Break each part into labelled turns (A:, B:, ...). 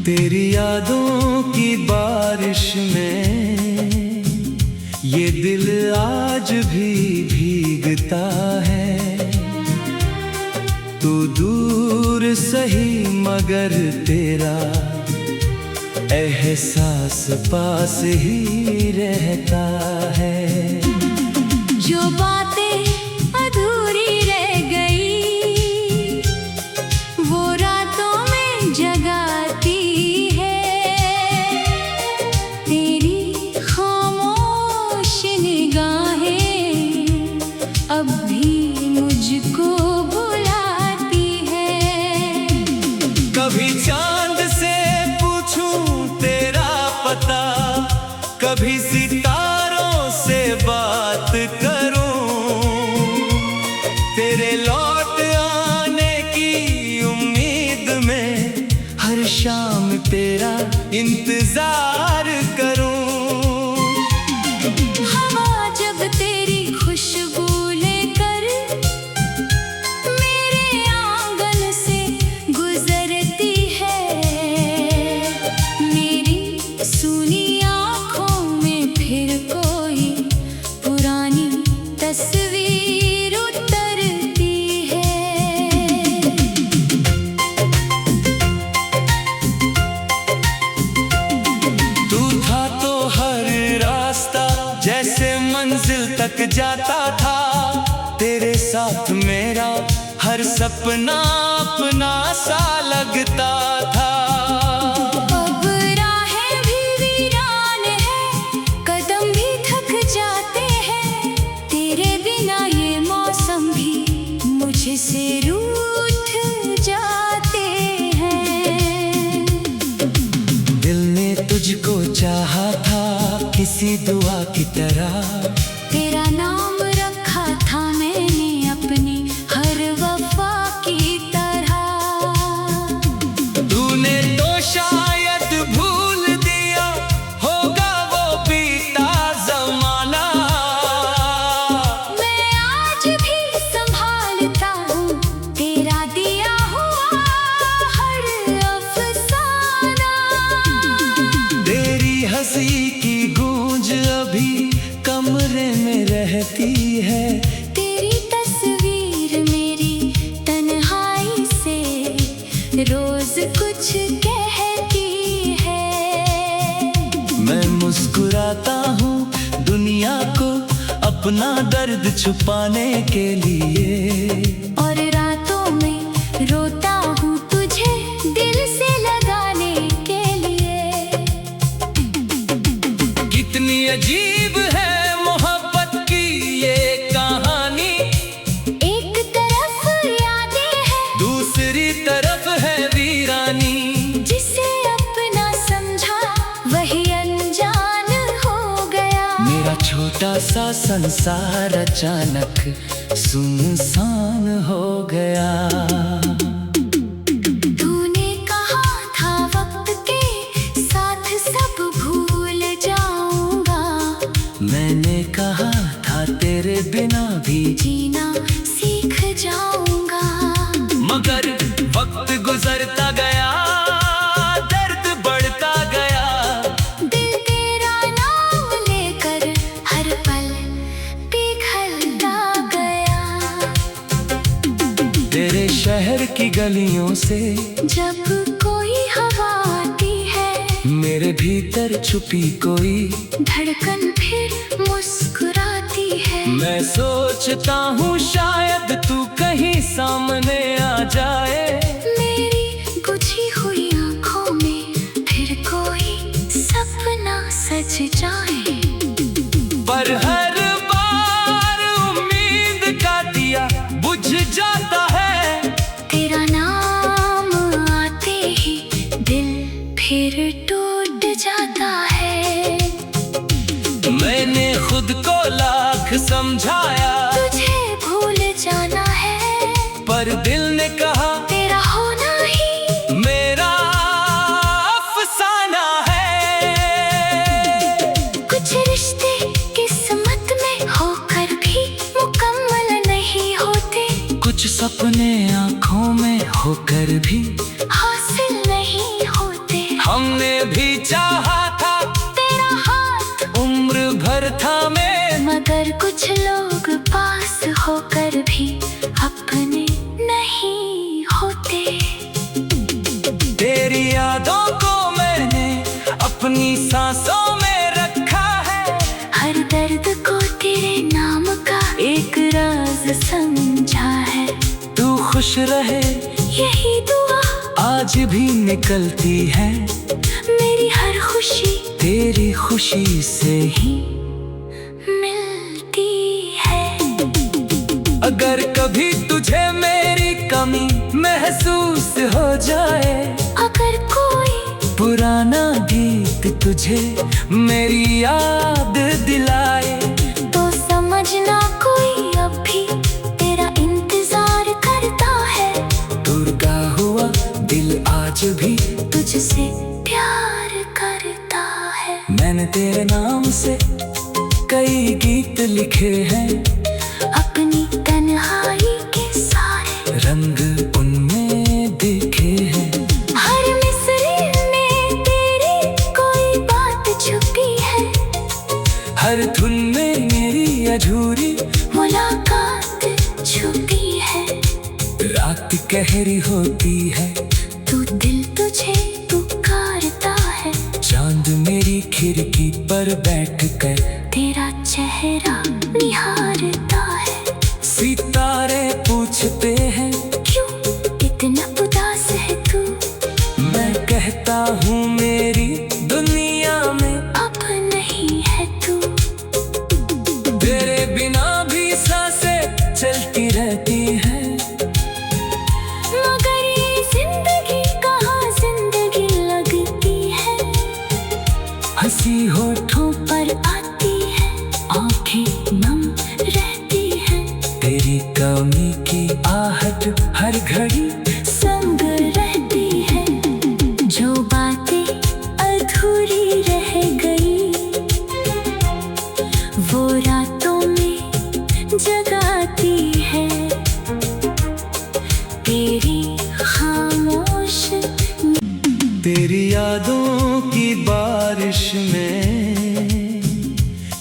A: तेरी यादों की बारिश में ये दिल आज भी भीगता है। तू दूर सही मगर तेरा एहसास पास ही रहता है।
B: जो बातें अधूरी रह गई वो रातों में जगाती है। तेरी खामोश निगाहें अब भी मुझको बुलाती है।
A: कभी चांद से पूछूं तेरा पता, कभी सितारों से बात करूं। तेरे लौट आने की उम्मीद में हर शाम तेरा इंतजार करूं।
B: हवा जब तेरी खुशबू लेकर मेरे आंगन से गुजरती है। मेरी सूनी आँखों में फिर कोई पुरानी तस्वीर उतरती है।
A: तू था तो हर रास्ता जैसे मंजिल तक जाता था। तेरे साथ मेरा हर सपना अपना सा लगता था।
B: अब राहें भी वीरान है, कदम भी थक जाते हैं। तेरे बिना ये मौसम भी मुझसे रूठ जाते हैं।
A: दिल ने तुझको चाहा था किसी दुआ की तरह।
B: तेरा नाम रखा था मैंने अपनी हर वफा की तरह।
A: तूने तो शायद भूल दिया होगा वो बीता जमाना।
B: मैं आज भी संभालता हूँ तेरा दिया हुआ हर अफसाना।
A: तेरी हंसी की गूंज अभी कमरे में रहती है।
B: तेरी तस्वीर मेरी तन्हाई से रोज कुछ कहती है।
A: मैं मुस्कुराता हूँ दुनिया को अपना दर्द छुपाने के लिए।
B: और रातों में रोता हूँ तुझे दिल से लगाने के लिए।
A: कितनी अजीब है मोहब्बत की ये कहानी।
B: एक तरफ यादें हैं,
A: दूसरी तरफ है वीरानी।
B: जिसे अपना समझा वही अनजान हो गया।
A: मेरा छोटा सा संसार अचानक सुनसान हो गया।
B: तूने कहा था वक्त के साथ सब भूल जाऊंगा।
A: मैंने कहा था तेरे बिना भी,
B: जीना सीख जाऊंगा।
A: मगर वक्त गुजरता गया, दर्द बढ़ता गया।
B: दिल तेरा नाम लेकर हर पल पिघलता गया।
A: तेरे शहर की गलियों से
B: जब कोई हवा आती है,
A: मेरे भीतर छुपी कोई
B: धड़कन फिर मुस्कुराती है।
A: मैं सोचता हूँ शायद तू कहीं सामने आ जाए।
B: मेरी बुझी हुई आँखों में फिर कोई सपना सज जाए।
A: पर हर बार उम्मीद का दिया बुझ जाता है।
B: तेरा नाम आते ही दिल फिर टूट जाता है।
A: मैंने खुद को लाख समझाया
B: तुझे भूल जाना है,
A: पर दिल ने कहा
B: तेरा होना ही
A: मेरा अफसाना है।
B: कुछ रिश्ते किस्मत में होकर भी मुकम्मल नहीं होते।
A: कुछ सपने आंखों में होकर भी
B: हासिल नहीं होते।
A: खुश रहे
B: यही दुआ
A: आज भी निकलती है।
B: मेरी हर खुशी
A: तेरी खुशी से ही
B: मिलती है।
A: अगर कभी तुझे मेरी कमी महसूस हो जाए,
B: अगर कोई
A: पुराना गीत तुझे मेरी याद दिलाए,
B: तो समझना कोई अब भी तेरा इंतजार करता है।
A: दुर्गा हुआ दिल आज भी
B: तुझसे प्यार करता है।
A: मैंने तेरे नाम से कई गीत लिखे हैं,
B: अपनी तन्हाई के सारे
A: रंग उनमें देखे हैं।
B: हर मिसरे में तेरी कोई बात छुपी है।
A: हर धुन में मेरी अधूरी
B: मुलाकात छुपी है।
A: रात गहरी होती है,
B: तू दिल तुझे पुकारता है।
A: चांद मेरी खिड़की पर बैठ कर
B: तेरा चेहरा निहारता है।
A: सितारे पूछते हैं
B: क्यों इतना उदास है तू।
A: मैं कहता हूँ मेरी दुनिया में
B: अब नहीं है तू।
A: तेरे बिना भी सांसें चलती रहती हैं,
B: मगर ये जिंदगी कहाँ जिंदगी लगती है।
A: हंसी होठों
B: पर आती है आंखें नम रहती है।
A: तेरी कमी की आहट हर घड़ी
B: संग रहती है। जो बातें अधूरी रह गई वो रातों में जगाती है। तेरी खामोश
A: तेरी यादों की बारिश में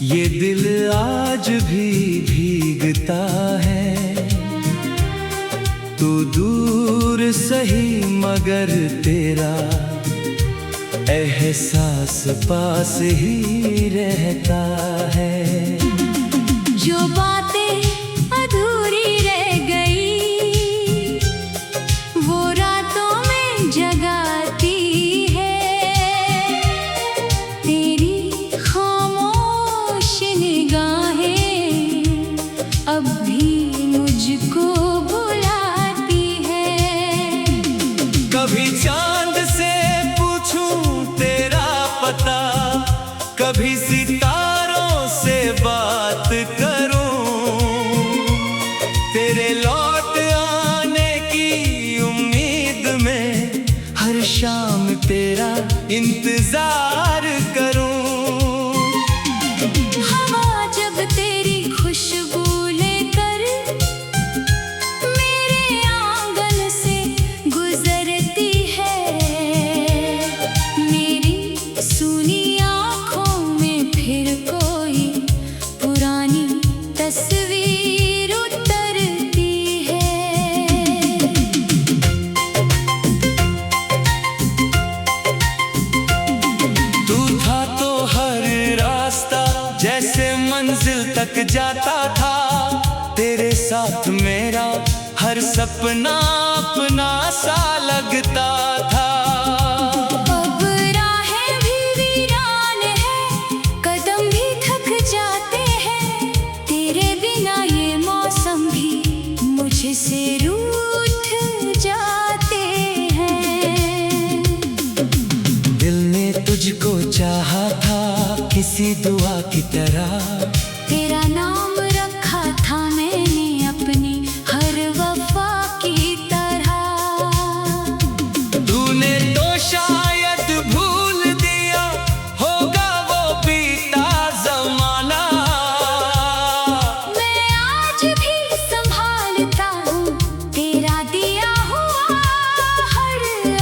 A: ये दिल आज भी भीगता है। तू दूर सही मगर तेरा एहसास पास ही रहता है।
B: जो बातें अधूरी रह गई वो रातों में जगाती है। तेरी खामोश निगाहें अब भी मुझको बुलाती है।
A: कभी चांद से पूछूं तेरा पता, कभी सितारों से बात करूं, तेरे लौट आने की उम्मीद में हर शाम तेरा इंतजार करूं।
B: हवा जब तेरी खुशबू लेकर मेरे आंगन से गुजरती है, मेरी सुनी आँखों में फिर कोई पुरानी तस्वीर उतरती है।
A: तू था तो हर रास्ता जैसे मंजिल तक जाता था, तेरे साथ मेरा हर सपना अपना सा लगता था।
B: अब राहें भी वीरान है, कदम भी थक जाते हैं। तेरे बिना ये मौसम भी मुझसे रूठ जाते हैं।
A: दिल ने तुझको चाहा था किसी दुआ की तरह,
B: तेरा नाम रखा था मैंने अपनी हर वफा की तरह।
A: तूने तो शायद भूल दिया होगा वो बीता जमाना।
B: मैं आज भी संभालता हूँ तेरा दिया हुआ हर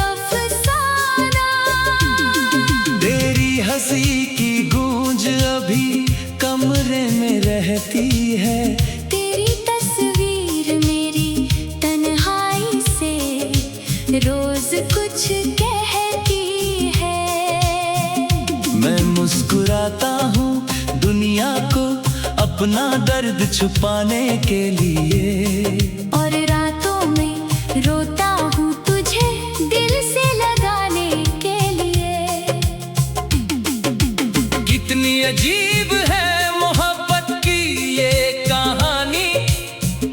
B: अफसाना।
A: तेरी हंसी की गूंज अभी कमरे में रहती है,
B: तेरी तस्वीर मेरी तन्हाई से रोज कुछ कहती है।
A: मैं मुस्कुराता हूँ दुनिया को अपना दर्द छुपाने के लिए,
B: और रातों में
A: अजीब है मोहब्बत की ये कहानी।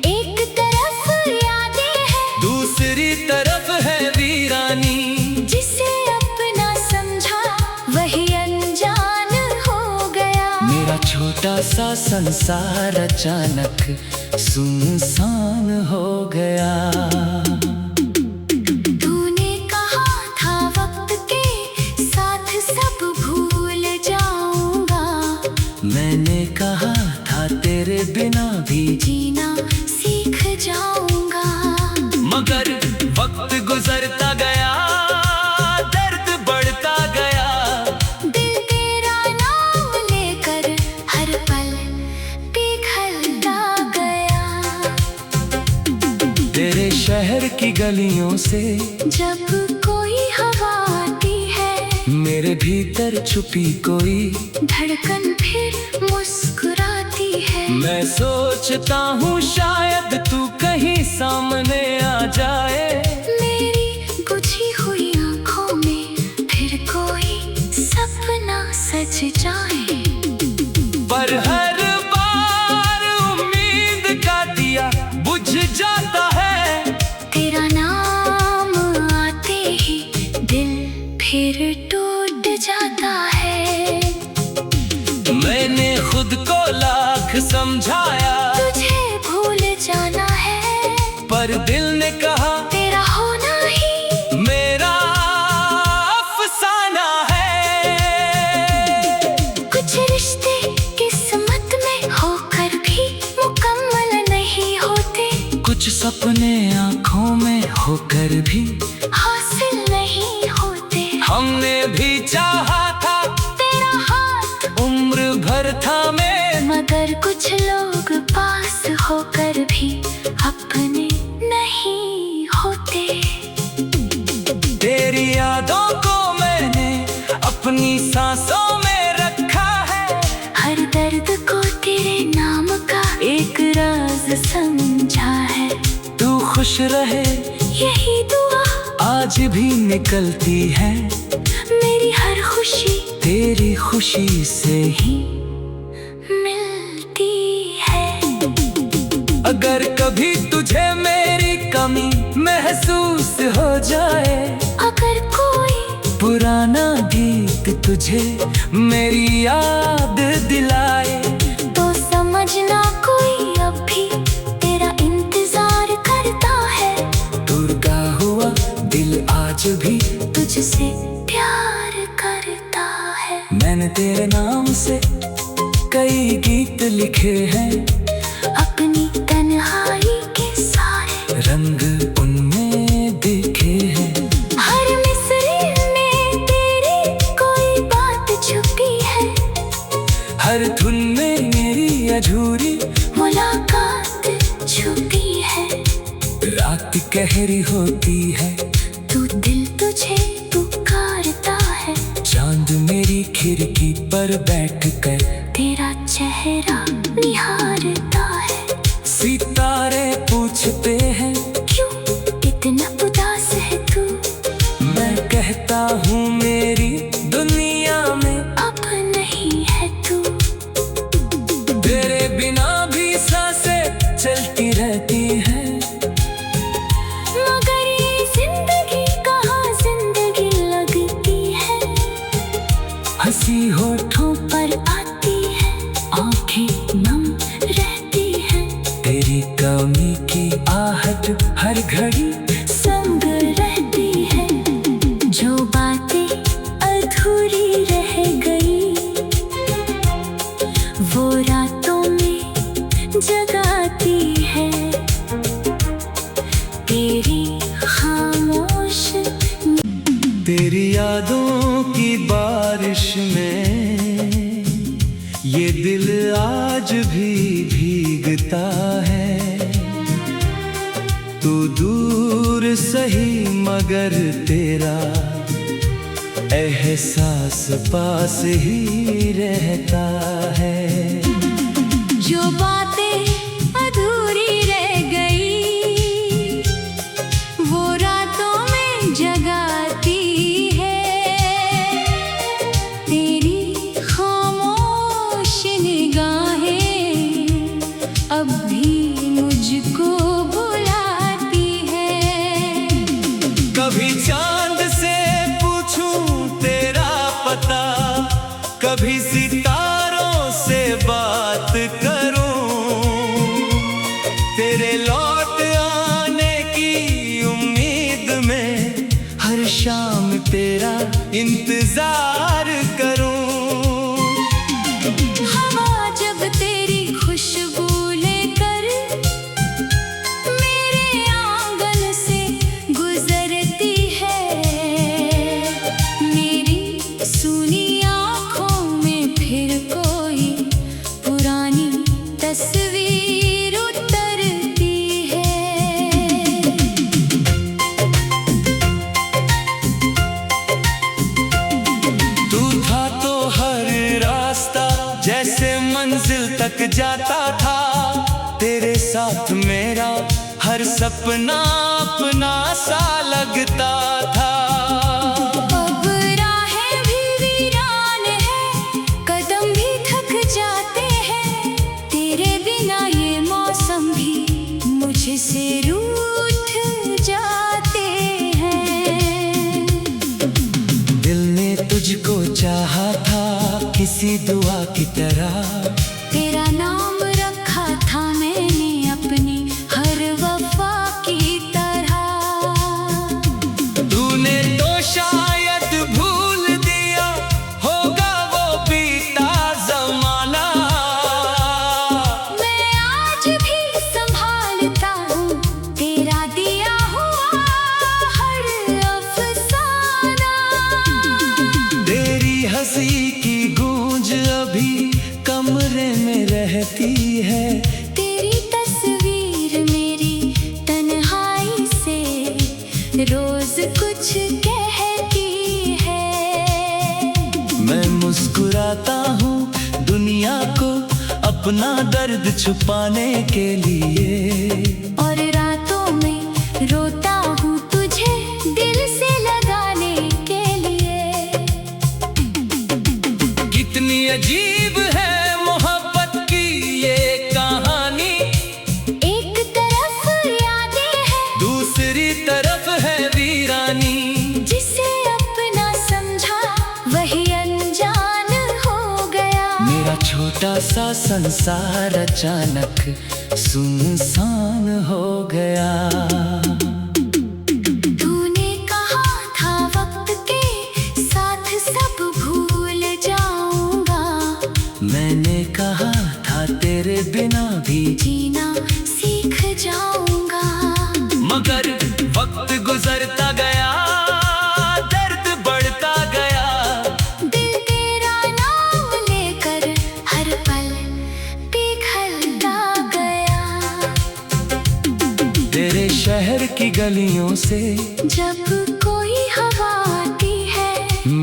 B: एक तरफ यादें हैं,
A: दूसरी तरफ है वीरानी।
B: जिसे अपना समझा वही अनजान हो गया।
A: मेरा छोटा सा संसार अचानक सुनसान हो गया।
B: तूने कहा था वक्त के साथ सब भूल जाऊंगा।
A: मैंने कहा था तेरे बिना भी,
B: जीना सीख जाऊंगा।
A: मगर वक्त गुजरता गया, दर्द बढ़ता गया।
B: दिल तेरा नाम लेकर हर पल पिघलता गया।
A: तेरे शहर की गलियों से
B: जब कोई हवा आती है,
A: मेरे भीतर छुपी कोई
B: धड़कन फिर मुस्कुराती है।
A: मैं सोचता हूँ शायद तू कहीं सामने आ जाए।
B: मेरी बुझी हुई आंखों में फिर कोई सपना सज जाए।
A: पर हर बार उम्मीद का दिया बुझ जाता है।
B: तेरा नाम आते ही दिल फिर टूट जाता है।
A: मैंने खुद को लाख समझाया,
B: तुझे भूल जाना है,
A: पर दिल ने कहा
B: तेरा होना ही
A: मेरा अफसाना है।
B: कुछ रिश्ते किस्मत में होकर भी मुकम्मल नहीं होते।
A: कुछ सपने आँखों में होकर भी
B: हासिल नहीं होते।
A: हमने भी चाहा था
B: तेरा हाथ,
A: उम्र भर थामे,
B: मगर कुछ लोग पास होकर भी अपने नहीं होते।
A: तेरी यादों को मैंने अपनी सांसों में रखा है।
B: हर दर्द को तेरे नाम का एक राज समझा है।
A: तू खुश रहे
B: यही दुआ
A: आज भी निकलती है।
B: मेरी हर खुशी
A: तेरी खुशी से ही
B: मिलती है।
A: अगर कभी तुझे मेरी कमी महसूस हो जाए,
B: अगर कोई
A: पुराना गीत तुझे मेरी याद दिलाए,
B: तो समझना कोई अब भी तेरा इंतजार करता है।
A: तुरका हुआ दिल आज भी
B: तुझसे प्यार करता है।
A: मैंने तेरे नाम से कई गीत लिखे हैं।
B: अपनी तन्हाई के सारे
A: रंग उनमें दिखे हैं।
B: हर मिसरे में तेरी कोई बात छुपी है।
A: हर धुन में मेरी अधूरी
B: मुलाकात छुपी है।
A: रात गहरी होती है,
B: तू दिल तुझे पुकारता है।
A: चांद मेरी खिड़की पर बैठकर
B: तेरा चेहरा निहारता है।
A: सितारे पूछते हैं
B: क्यों इतना उदास है तू।
A: मैं कहता हूँ मेरी दुनिया में
B: अब नहीं है तू।
A: तेरे बिना भी सांसें चलती रहती हैं।
B: मगर ये जिंदगी कहाँ जिंदगी लगती है।
A: हंसी होठों
B: पर आती है, आंखें नम रहती हैं।
A: तेरी कमी की आहट हर घड़ी
B: संग रहती है। जो बातें अधूरी रह गई, वो रातों में जगाती है। तेरी खामोश
A: तेरी यादों की बारिश में ये दिल आज भी भीगता है। तू दूर सही मगर तेरा एहसास पास ही रहता है।
B: जो बातें अधूरी रह गई, वो रातों में जगाती है। तेरी खामोश
A: पता कभी सितारों से बात करूं, तेरे लौट आने की उम्मीद में हर शाम तेरा इंतजार करूं।
B: हवा जब तेरी खुशबू लेकर मेरे आंगन से गुजरती है, मेरी सूनी आँखों में फिर कोई पुरानी तस्वीर उतरती है।
A: तू था तो हर रास्ता जैसे मंजिल तक जाता था, तेरे साथ मेरा हर सपना अपना सा लगता था।
B: अब राहें भी वीरान है, कदम भी थक जाते हैं, तेरे बिना ये मौसम भी मुझसे रूठ जाते हैं।
A: दिल ने तुझको चाहा था किसी दुआ की तरह,
B: तेरा नाम रखा था मैंने अपनी हर वफा की तरह।
A: तूने तो शायद भूल दिया होगा वो बीता जमाना,
B: मैं आज भी संभालता हूँ तेरा दिया हुआ हर अफसाना।
A: तेरी हंसी की गूंज अभी कमरे में रहती है,
B: तेरी तस्वीर मेरी तन्हाई से रोज कुछ कहती है।
A: मैं मुस्कुराता हूँ दुनिया को अपना दर्द छुपाने के लिए,
B: और रातों में रोता हूँ तुझे दिल से लगाने के लिए।
A: कितनी अजीब है मोहब्बत की ये कहानी,
B: एक तरफ यादें हैं,
A: दूसरी तरफ है वीरानी।
B: जिसे अपना समझा वही अनजान हो गया।
A: मेरा छोटा सा संसार अचानक सुनसान हो गया।
B: तूने कहा था वक्त के साथ सब भूल जाऊंगा,
A: मैंने कहा था तेरे बिना भी,
B: जीना सीख जाऊंगा।
A: मगर वक्त गुजरता गया, दर्द बढ़ता गया।
B: दिल तेरा नाम लेकर हर पल पिघलता गया।
A: तेरे शहर की गलियों से
B: जब कोई हवा आती है,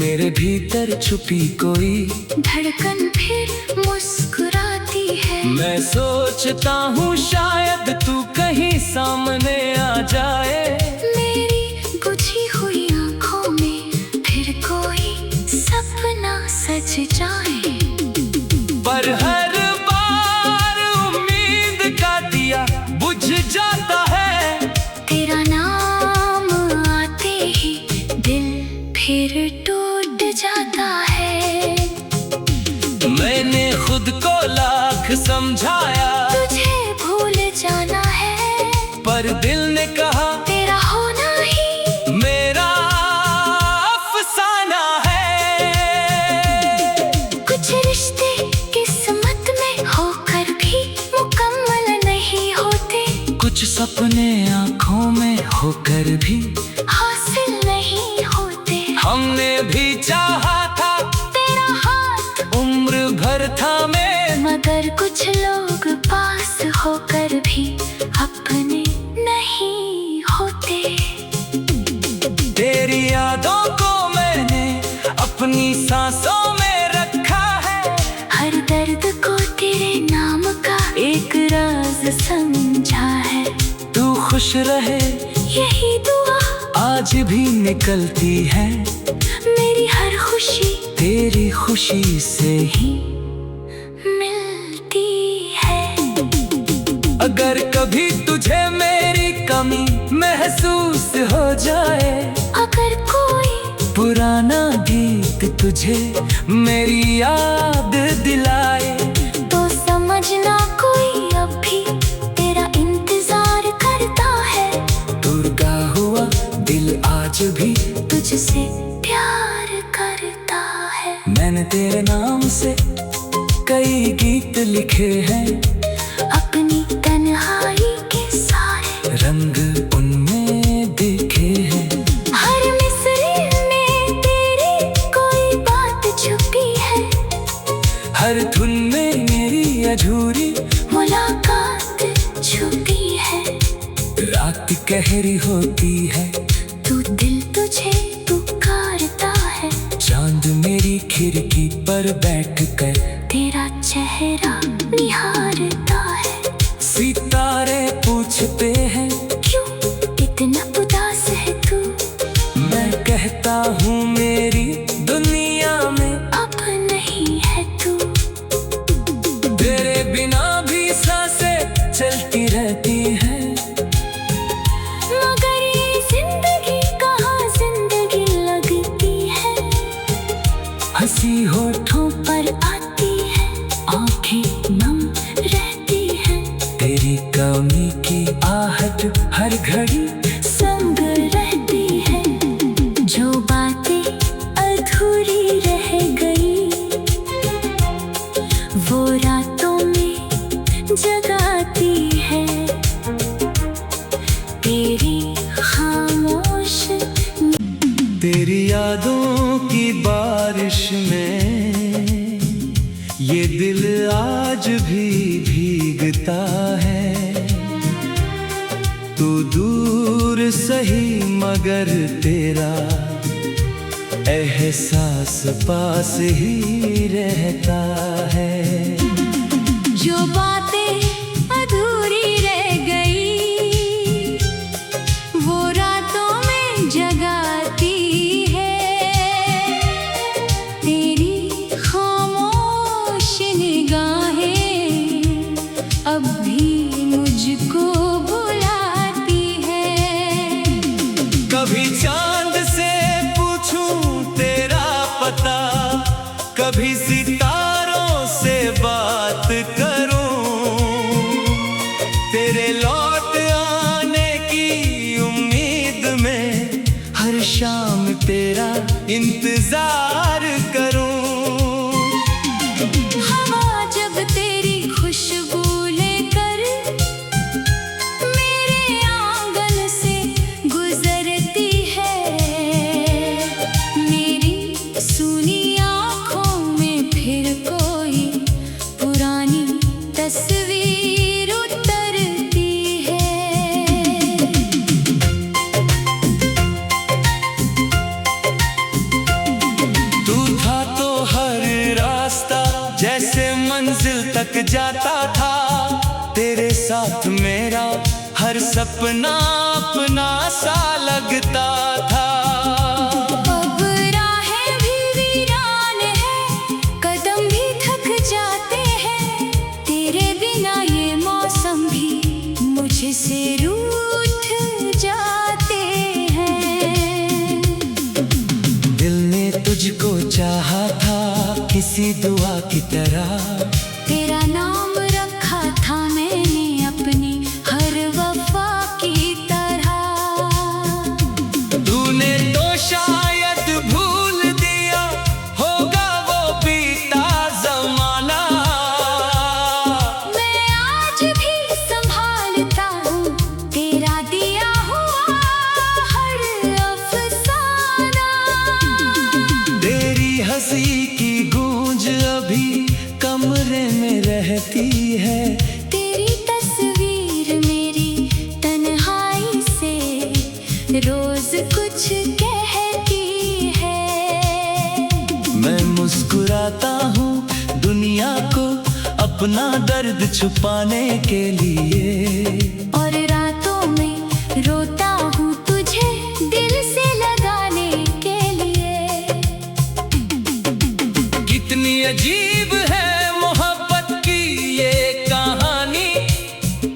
A: मेरे भीतर छुपी कोई
B: धड़कन फिर मुस्कुराती है।
A: मैं सोचता हूँ शायद तू कहीं सामने आ जाए,
B: मेरी बुझी हुई आँखों में फिर कोई सपना सज जाए।
A: पर हर बार उम्मीद का दिया बुझ जाता है।
B: तेरा नाम आते ही दिल फिर टूट जाता है।
A: मैंने खुद को लाख समझाया,
C: तुझे भूल जाना है,
A: पर दिल ने कहा
C: तेरा होना ही
A: मेरा अफसाना है।
C: कुछ रिश्ते किस्मत में होकर भी मुकम्मल नहीं होते,
A: कुछ सपने आंखों में होकर भी
C: हासिल नहीं होते।
A: हमने भी चाहा था
C: तेरा हाथ
A: उम्र भर थामे,
C: मगर कुछ लोग पास होकर भी अपने नहीं होते।
A: तेरी यादों को मैंने अपनी सांसों में रखा है,
C: हर दर्द को तेरे नाम का एक राज समझा है।
A: तू खुश रहे
C: यही दुआ
A: आज भी निकलती है,
C: मेरी हर खुशी
A: तेरी खुशी से ही।
C: मिलती है।
A: अगर कभी तुझे मेरी कमी महसूस हो जाए,
C: अगर कोई
A: पुराना गीत वक्त तुझे मेरी याद दिलाए,
C: तो समझना कोई अब भी तेरा इंतजार करता है।
A: दुर्गा हुआ दिल आज भी
C: तुझसे प्यार करता है।
A: मैंने तेरे नाम से कई गीत लिखे हैं,
C: अपनी तन्हाई के सारे
A: रंग उनमें दिखे हैं।
C: हर मिसरे में तेरी कोई बात छुपी है,
A: हर धुन में मेरी अधूरी
C: मुलाकात छुपी है।
A: रात गहरी होती है,
C: तू दिल तुझे पुकारता है।
A: चांद मेरी खिड़की पर बैठकर
C: तेरा चेहरा निहारता है।
A: सितारे पूछते हैं
C: क्यों इतना उदास है तू?
A: मैं कहता हूँ मेरी दुनिया में
C: अब नहीं है तू।
A: तेरे बिना भी सांसें चलती रहती हैं,
C: मगर ये जिंदगी कहाँ जिंदगी लगती है।
A: हंसी होठों
C: पर आती है, आंखें नम रहती हैं।
A: तेरी कमी की आहट हर घड़ी
C: संग रहती है। जो बातें अधूरी रह गई, वो रातों में जगाती है। तेरी खामोश
A: तेरी यादों की बारिश में ये दिल आज भी भीगता है। तू दूर सही मगर तेरा एहसास पास ही रहता है।
B: जो बातें अधूरी रह गई, वो रातों में जगाती है। तेरी खामोश निगाहें अब भी मुझको बुलाती है।
A: कभी चांद से पूछूं तेरा पता, कभी सितारों से बात करूं। तेरे लौट आने की उम्मीद में हर शाम तेरा इंतजार करूं।
B: हवा जब तेरी खुशबू लेकर मेरे आंगन से गुजरती है, मेरी सूनी आँखों में फिर कोई पुरानी तस्वीर उतरती है।
A: तू था तो हर रास्ता जैसे मंजिल तक जाता था। तेरे साथ मेरा हर सपना अपना सा लगता था।
B: अब राहें भी वीरान है, कदम भी थक जाते हैं। तेरे बिना ये मौसम भी मुझसे रूठ जाते हैं।
A: दिल ने तुझको चाहा था किसी दुआ की तरह,
B: तेरा नाम रखा था मैंने अपनी हर वफा की तरह।
A: तूने तो शायद भूल दिया होगा वो बीता जमाना।
B: मैं आज भी संभालता हूँ तेरा दिया हुआ हर अफसाना।
A: तेरी हंसी की गूंज अभी कमरे में रहती है।
B: तेरी तस्वीर मेरी तन्हाई से रोज कुछ कहती है।
A: मैं मुस्कुराता हूँ दुनिया को अपना दर्द छुपाने के लिए,
B: और रातों में रोता हूँ तुझे दिल से लगाने के लिए।
A: कितनी अजीब है मोहब्बत की ये कहानी।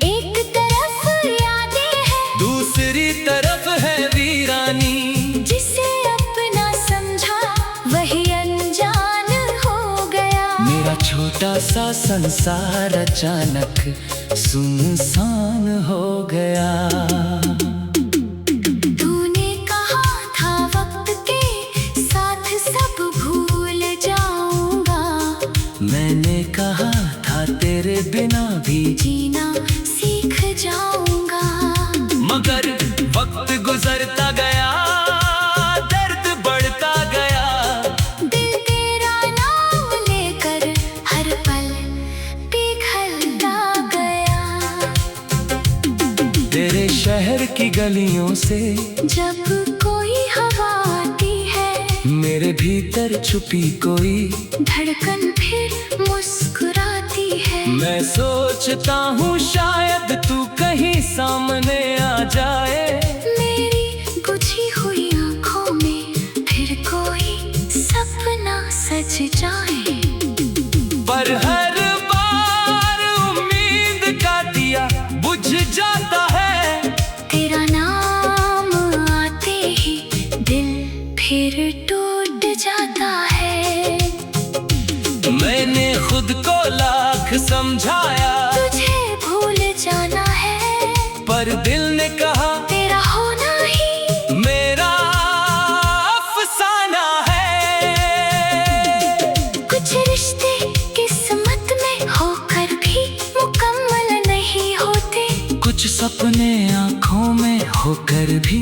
B: एक तरफ यादें हैं,
A: दूसरी तरफ है वीरानी।
B: जिसे अपना समझा वही
A: छोटा सा संसार अचानक सुनसान हो गया।
B: तूने कहा था वक्त के साथ सब भूल जाऊंगा,
A: मैंने कहा था तेरे बिना भी
B: जीना सीख जाऊंगा।
A: मगर वक्त गुजरता गया, दर्द बढ़ता गया।
B: दिल तेरा नाम लेकर हर पल पिघलता गया।
A: तेरे शहर की गलियों से
B: जब कोई हवा आती है,
A: मेरे भीतर छुपी कोई
B: धड़कन फिर मुस्कुराती है।
A: मैं सोचता हूँ शायद तू कहीं सामने आ जाए।
B: मेरी बुझी हुई आंखों में फिर कोई सपना सज जाए।
A: पर हर बार उम्मीद का दिया बुझ जाता है।
B: तेरा नाम आते ही दिल फिर टूट जाता है।
A: मैंने खुद को लाख समझाया,
B: तुझे भूल जाना है,
A: पर दिल ने कहा
B: तेरा होना ही
A: मेरा अफसाना है।
B: कुछ रिश्ते किस्मत में होकर भी मुकम्मल नहीं होते,
A: कुछ सपने आंखों में होकर भी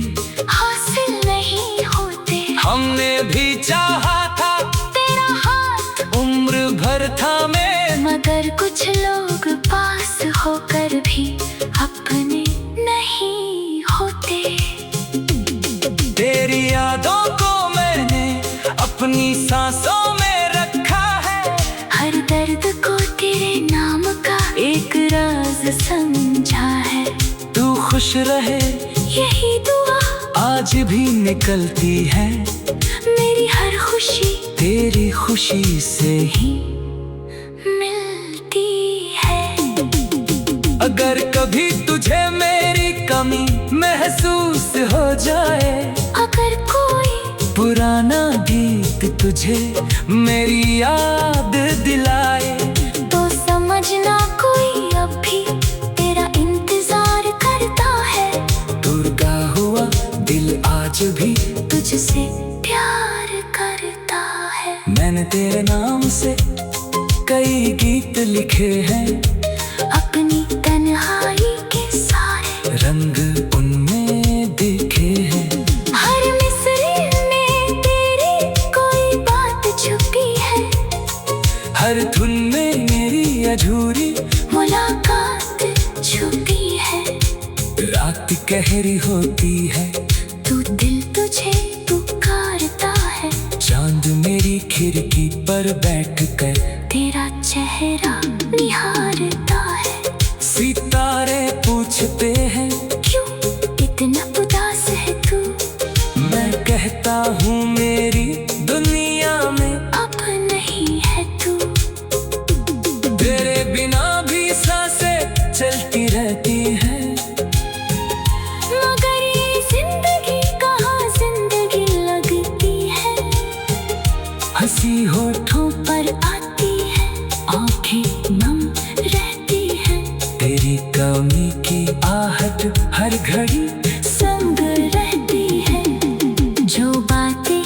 B: हासिल नहीं होते।
A: हमने भी चाहा था
B: तेरा हाथ
A: उम्र भर थामे,
B: मगर कुछ लोग पास होकर भी अपने नहीं होते।
A: तेरी यादों को मैंने अपनी सांसों में रखा है।
B: हर दर्द को तेरे नाम का एक राज समझा है।
A: तू खुश रहे
B: यही दुआ
A: आज भी निकलती है।
B: मेरी हर खुशी
A: तेरी खुशी से ही
B: मिलती है।
A: अगर कभी तुझे मेरी कमी महसूस हो जाए,
B: अगर कोई
A: पुराना गीत तुझे मेरी याद दिलाए,
B: तो समझना कोई अब भी तेरा इंतजार करता है।
A: दुर्गा हुआ दिल आज भी
B: तुझसे प्यार करता है।
A: मैंने तेरे नाम से कई गीत लिखे हैं।
B: अपनी तन्हाई के सारे
A: रंग उनमें दिखे हैं।
B: हर मिसरे में तेरी कोई बात छुपी है।
A: हर धुन में मेरी अधूरी
B: मुलाकात छुपी है।
A: रात गहरी होती है,
B: तू दिल तुझे पुकारता है।
A: चांद मेरी खिड़की पर बैठकर
B: तेरा चेहरा निहारता है।
A: सितारे पूछते हैं
B: क्यों इतना उदास है तू?
A: मैं कहता हूँ मेरी दुनिया में
B: अब नहीं है तू।
A: तेरे बिना भी सांसें चलती रहती हैं।
B: मगर ये जिंदगी कहाँ जिंदगी लगती है।
A: हंसी होठों
B: पर आती है, आंखें नम रहती है।
A: तेरी कमी की आहट हर घड़ी
B: संग रहती है। जो बातें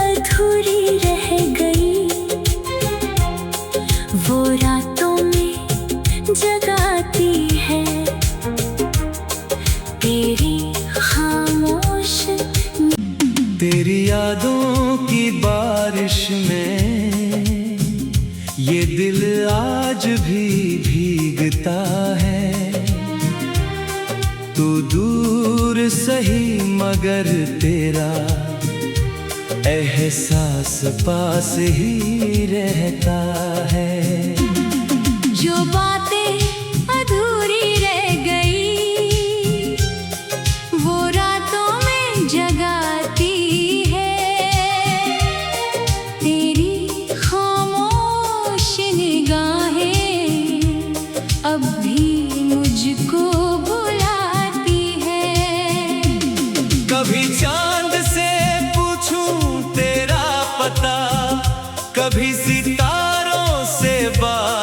B: अधूरी रह गई, वो रातों में जगाती है। तेरी खामोश
A: तेरी यादों की बारिश में ये दिल आज भी भीगता है। तू दूर सही मगर तेरा एहसास पास ही रहता है।
B: जो बातें अधूरी रह गई, वो रातों में जगाती है। तेरी खामोश निगाहें अब भी मुझको बुलाती है।
A: कभी चांद से पूछूं तेरा पता, कभी सितारों से बात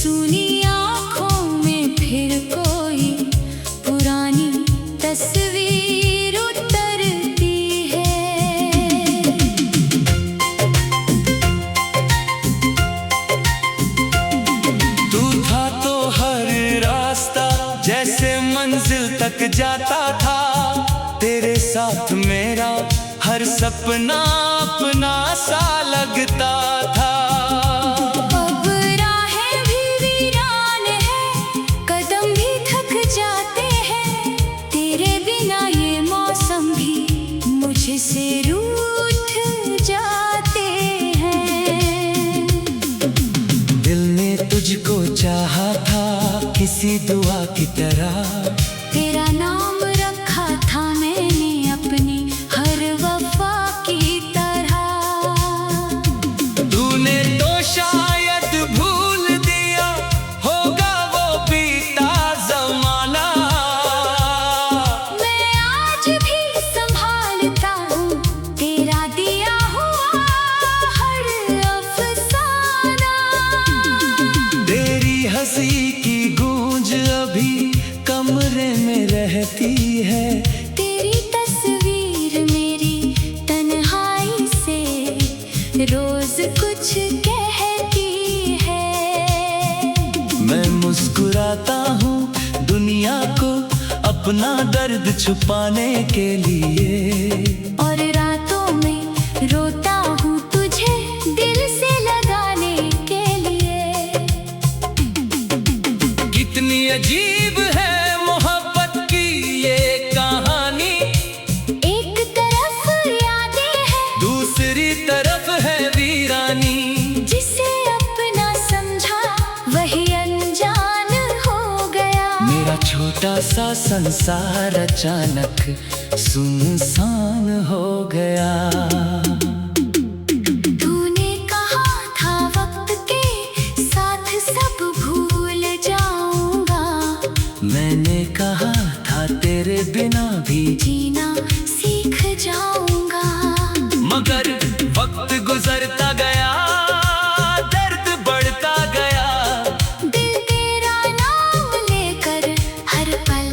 B: सुनी आँखों में फिर कोई पुरानी तस्वीर उतरती है।
A: तू था तो हर रास्ता जैसे मंजिल तक जाता था, तेरे साथ मेरा हर सपना अपना सा लगता था।
B: अब राहें भी वीरान है, कदम भी थक जाते हैं, तेरे बिना ये मौसम भी मुझसे रूठ जाते हैं।
A: दिल ने तुझको चाहा था किसी दुआ की तरह,
B: तेरा नाम रखा था मैंने अपनी हर वफा की तरह।
A: तूने तो शायद भूल दिया होगा वो बीता जमाना,
B: मैं आज भी संभालता हूँ तेरा दिया हुआ हर अफसाना।
A: तेरी हंसी की गूंज अभी कमरे में रहती है,
B: तेरी तस्वीर मेरी तन्हाई से रोज कुछ कहती है।
A: मैं मुस्कुराता हूँ दुनिया को अपना दर्द छुपाने के लिए,
B: और रातों में रोता हूँ तुझे दिल से लगाने के लिए।
A: कितनी अजीब है मोहब्बत की ये कहानी,
B: एक तरफ यादें हैं,
A: दूसरी तरफ है वीरानी।
B: जिसे अपना समझा वही अनजान हो गया।
A: मेरा छोटा सा संसार अचानक सुनसान हो गया।
B: तूने कहा था वक्त के साथ सब भूल जाऊंगा,
A: मैंने कहा था तेरे बिना भी,
B: जीना सीख जाऊंगा।
A: मगर वक्त गुजरता गया, दर्द बढ़ता गया।
B: दिल तेरा नाम लेकर हर पल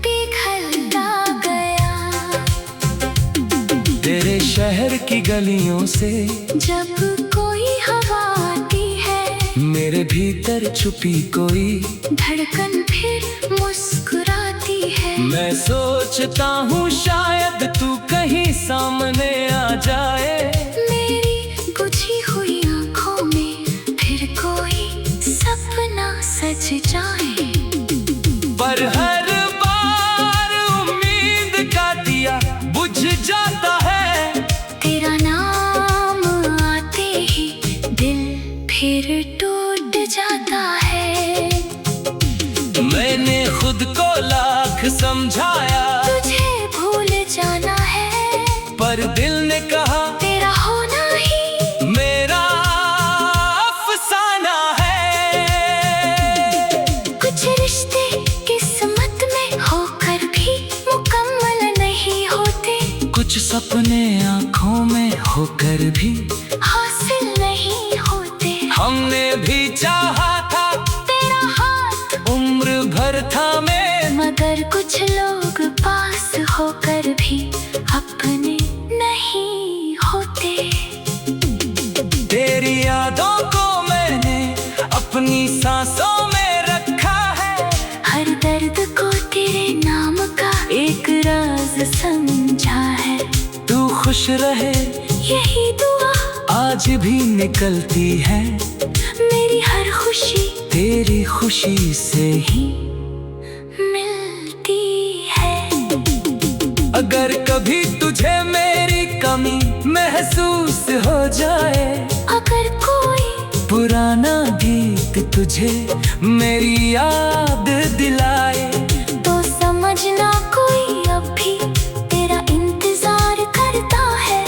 B: पिघलता गया।
A: तेरे शहर की गलियों से
B: जब कोई हवा आती है,
A: मेरे भीतर छुपी कोई
B: धड़कन फिर मुस्कुराती है।
A: मैं सोचता हूँ शायद तू कहीं सामने आ जाए,
B: मेरी बुझी हुई आँखों में फिर कोई सपना सज जाए।
A: पर हर बार उम्मीद का दिया बुझ जाता है।
B: तेरा नाम आते ही दिल फिर टूट जाता है।
A: मैंने खुद को लाख समझाया,
C: तुझे भूल जाना है,
A: पर दिल ने कहा
C: तेरा होना ही
A: मेरा अफसाना है।
C: कुछ रिश्ते किस्मत में होकर भी मुकम्मल नहीं होते,
A: कुछ सपने आंखों में होकर भी
C: हासिल नहीं होते।
A: हमने भी चाहा था
C: तेरा हाथ
A: उम्र भर थामे,
C: मगर कुछ लोग पास होकर भी अपने नहीं होते।
A: तेरी यादों को मैंने अपनी सांसों में रखा है,
C: हर दर्द को तेरे नाम का एक राज समझा है।
A: तू खुश रहे
C: यही दुआ
A: आज भी निकलती है,
C: मेरी हर खुशी
A: तेरी खुशी से ही।
C: मिलती है।
A: अगर कभी तुझे मेरी कमी महसूस हो जाए,
C: अगर कोई
A: पुराना गीत तुझे मेरी याद दिलाए,
C: तो समझना कोई अब भी तेरा इंतजार करता है।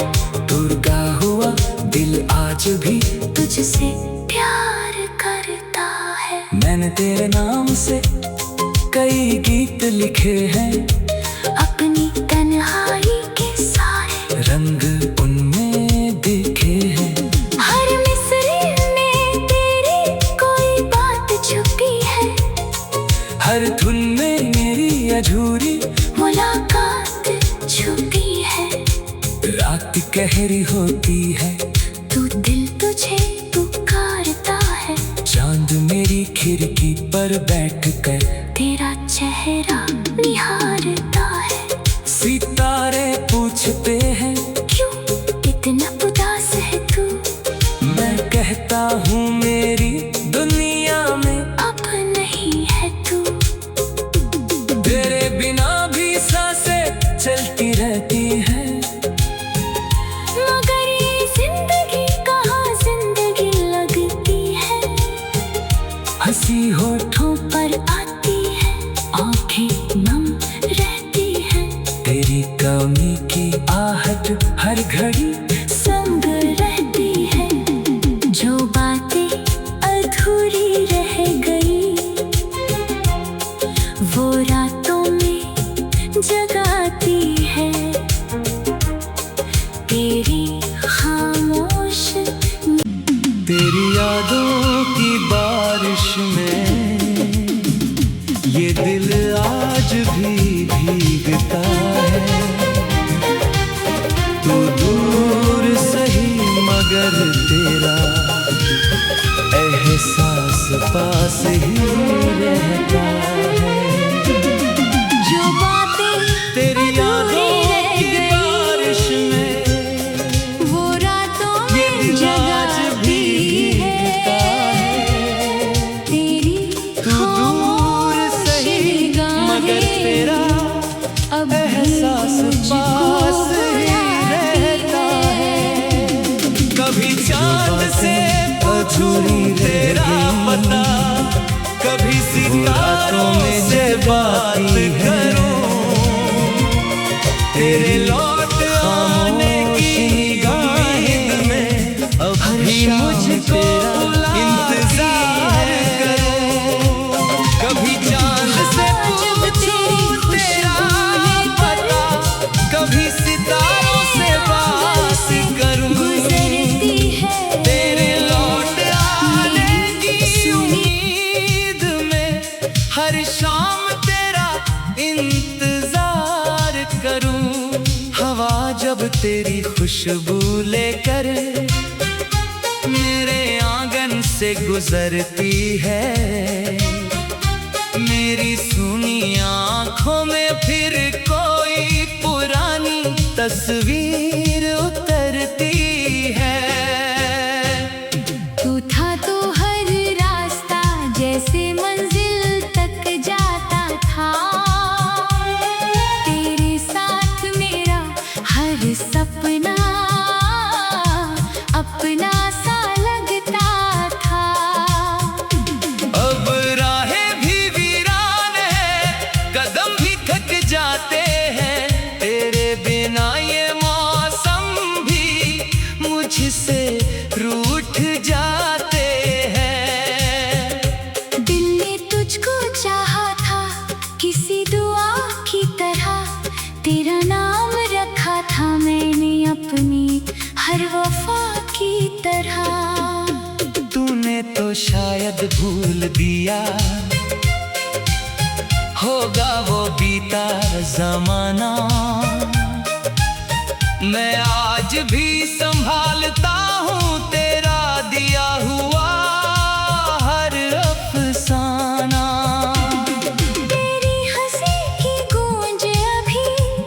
A: दुर्गा हुआ दिल आज भी
C: तुझसे प्यार करता है।
A: मैंने तेरे नाम से कई गीत लिखे हैं,
C: अपनी तन्हाई के सारे
A: रंग उनमें दिखे हैं।
C: हर मिसरे में तेरी कोई बात
A: अधूरी
C: मुलाकात छुपी है।
A: रात गहरी होती है,
C: तू दिल तुझे पुकारता है।
A: चांद मेरी खिड़की पर बैठ कर
C: तेरा चेहरा निहारता है।
A: सितारे पूछते हैं
C: क्यों इतना उदास है तू?
A: मैं कहता हूँ मेरी दुनिया में
C: अब नहीं है तू।
A: तेरे बिना भी सांसें चलती रहती हैं,
C: मगर ये जिंदगी कहाँ जिंदगी लगती है।
A: हंसी होठों
C: पर आती है, आंखें नम रहती है।
A: तेरी कमी की आहट हर घड़ी
C: संग रहती है। जो बातें अधूरी रह गई, वो रातों में जगाती है। तेरी खामोश
A: तेरी यादों की बारिश में ये दिल आज भी भीगता है। तू दूर सही मगर तेरा एहसास पास ही रहता है।
B: जो बातें
A: तेरी यादों की बारिश में
B: वो रातों
A: ये
B: में
A: दिल आज भी
B: जगाती
A: भीगता
B: है।
A: है।
B: तेरी
A: तू दूर सही मगर तेरा
B: अब
A: एहसास पास ही रहता है। कभी चांद से पूछूं तेरा पता, कभी सितारों से बात करूं। तेरे लौट आने की गाहिद में अब भी मुझको इंतजार करो। कभी चांद से पूछूं तेरा पता, कभी सितारों से बात करूं।
B: गुजरती है
A: तेरे लौट आने की उम्मीद में हर शाम तेरा इंतजार करूं। हवा जब तेरी खुशबू लेकर मेरे आंगन से गुजरती है, मेरी सुनी आंखों में फिर कोई पुरानी तस्वीर उतरती है।
B: तू था तो हर रास्ता जैसे मंजिल तक जाता था। तेरे साथ मेरा हर सपना अपना सा लगता था।
A: अब राहें भी वीरान है, कदम भी थक जाते हैं। तेरे बिना ये मौसम भी मुझसे रूठ जाते हैं।
B: दिल ने तुझको चाहा था किसी दुआ की तरह। तेरा नाम रखा था मैंने अपनी हर वफा की तरह।
A: तूने तो शायद भूल दिया होगा वो बीता जमाना। मैं आज भी संभालता हूँ तेरा दिया हुआ हर अफसाना।
B: तेरी हंसी की गूंज अभी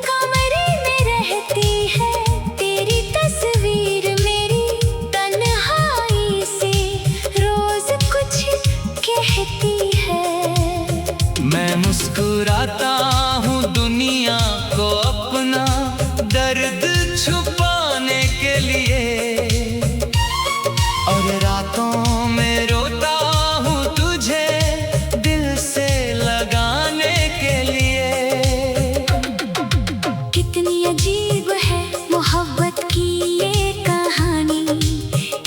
B: कमरे में रहती है। तेरी तस्वीर मेरी तन्हाई से रोज कुछ कहती है।
A: मैं मुस्कुराता हूँ दुनिया को अपना दर्द छुपाने के लिए, और रातों में रोता हूँ तुझे दिल से लगाने के लिए।
B: कितनी अजीब है मोहब्बत की ये कहानी।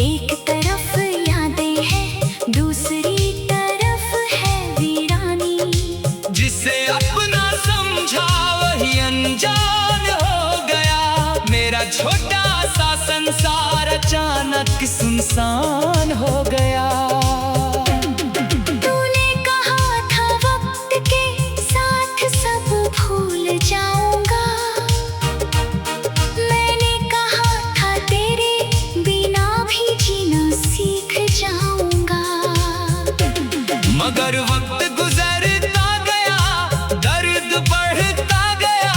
B: एक तरफ यादें हैं, दूसरी तरफ है वीरानी।
A: जिसे अपना समझा वही अनजान हो गया। मेरा छोटा सा संसार अचानक सुनसान हो गया।
B: तूने कहा था वक्त के साथ सब
A: मगर वक्त गुजरता गया, दर्द बढ़ता गया,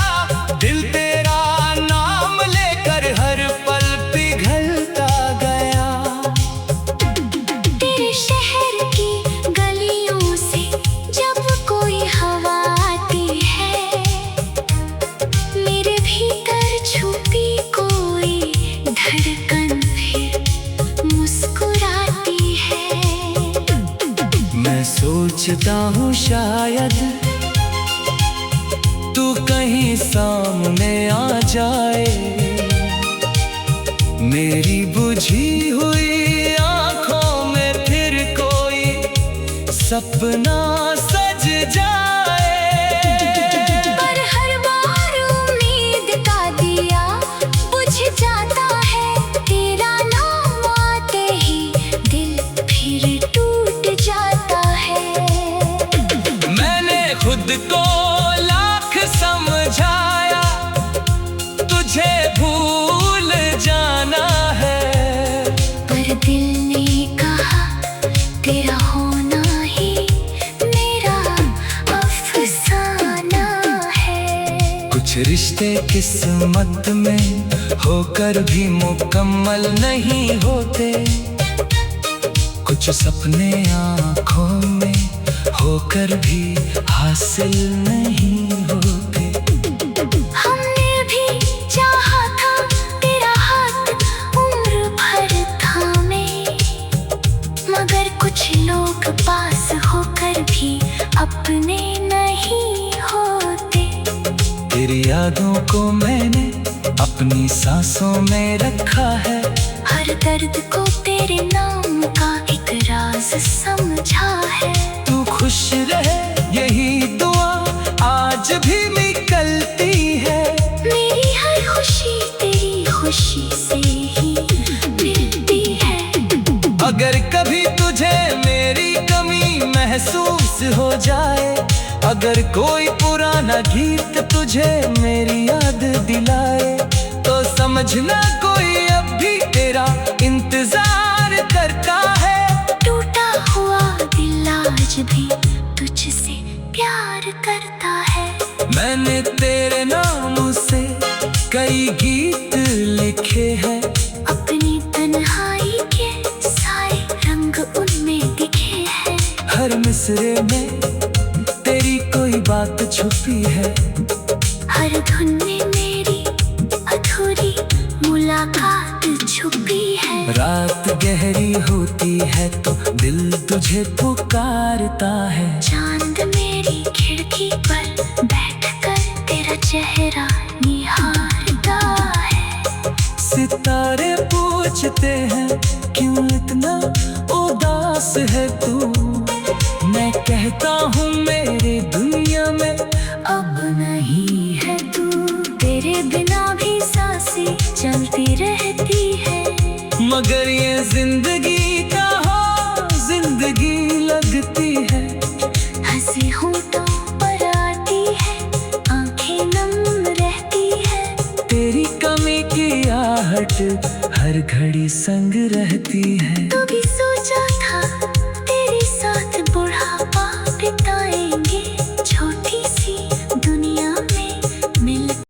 A: दिल तेरा नाम लेकर हर पल पिघलता गया।
B: तेरे शहर की गलियों से जब कोई हवा आती है, मेरे भीतर छुपी कोई धड़कन फिर मुस्कुराती है।
A: मैं सोचता हूँ शायद तू कहीं सामने आ जाए, मेरी बुझी हुई आंखों में फिर कोई सपना सज जाए।
B: पर हर बार उम्मीद का दिया बुझ जाता है, तेरा नाम आते ही दिल फिर टूट जाता है।
A: मैंने खुद को लाख समझाया, तुझे भूल जाना है,
B: पर दिल ने कहा तेरा होना ही मेरा अफसाना है।
A: कुछ रिश्ते किस्मत में होकर भी मुकम्मल नहीं होते, कुछ सपने आँखों में होकर भी हासिल नहीं होते।
B: हमने भी चाहा था तेरा हाथ उम्र भर थामे, मगर कुछ लोग पास होकर भी अपने नहीं होते।
A: तेरी यादों को मैंने अपनी सांसों में रखा है,
B: हर दर्द को तेरे नाम का एक राज समझा है।
A: तू खुश रहे यही दुआ आज भी निकलती है,
B: मेरी हर खुशी तेरी खुशी से ही मिलती है।
A: अगर कभी तुझे मेरी कमी महसूस हो जाए, अगर कोई पुराना गीत तुझे मेरी याद दिलाए, तो समझना कोई अब भी तेरा इंतजार करता है।
B: टूटा हुआ दिल आज भी तुझसे प्यार करता है।
A: मैंने तेरे नाम से कई गीत लिखे हैं,
B: अपनी तन्हाई के सारे रंग उनमें दिखे हैं।
A: हर मिसरे में तेरी कोई बात छुपी है,
B: हर धुन में मेरी अधूरी मुलाकात छुपी है।
A: रात गहरी होती है तो दिल तुझे पुकारता है,
B: चांद मेरी खिड़की पर बैठकर तेरा चेहरा निहारता है।
A: सितारे पूछते हैं क्यों इतना उदास है तू, मैं कहता हूँ मेरे दुनिया में
B: अब नहीं है तू, तेरे बिना भी सांसें चलती रहती है।
A: मगर ये जिंदगी का हो जिंदगी लगती है,
B: हंसी होठों पर आती है, आंखें नम रहती है।
A: तेरी कमी की आहट हर घड़ी संग रहती है।
B: कभी सोचा था